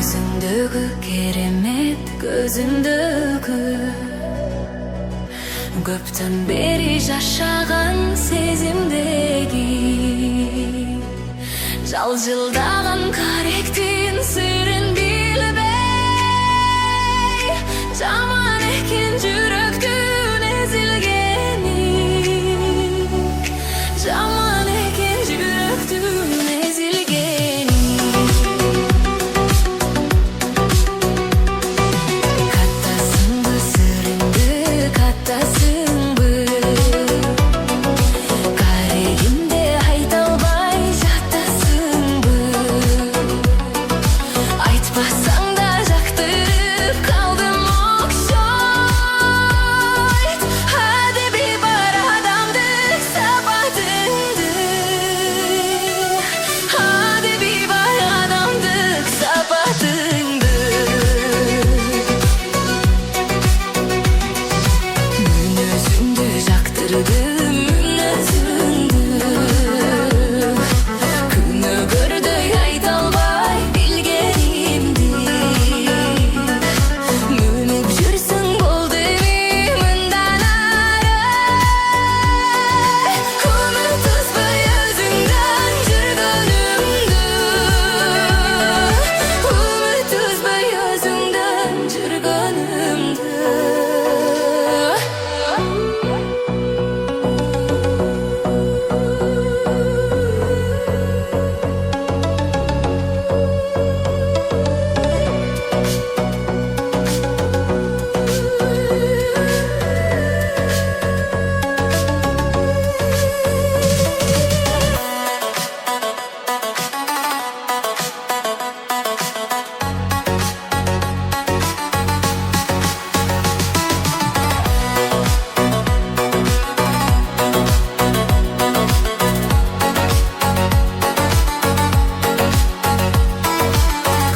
Yüzündөгү керемет, көзүндөгү көптөн бери жашаган сезимдеги жалжылдаган каректин сырын билбей, жаман экен журөктүн эзилгени, жаман экен журөктүн эзилгени. Каттасыңбы сырыңды, каттасыңбы, карегимде айта албай жаттасыңбы, айтпасаң да жактырып калдым окшой, адеби бар адамдык сапатыңды, адеби бар адамдык сапатыңды. Мүнөзүңдү жактырдым, мүнөзүңдү, күнөгөрдөй айта албай билгенимди, мөнүп жүрсүң болду эми мындан ары, унутпай өзүңдөн жүргөнүмдү, унутпай өзүңдөн жүргөнүмдү.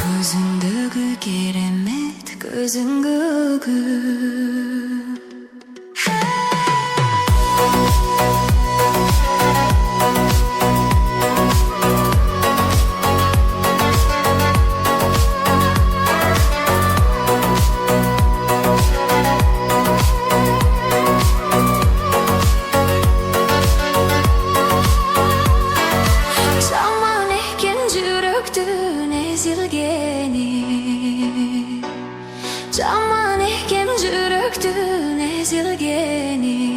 Көзүндөгү керемет, көзүңдөгү жаман экен жүрөктүн эзилгени, жаман экен жүрөктүн эзилгени.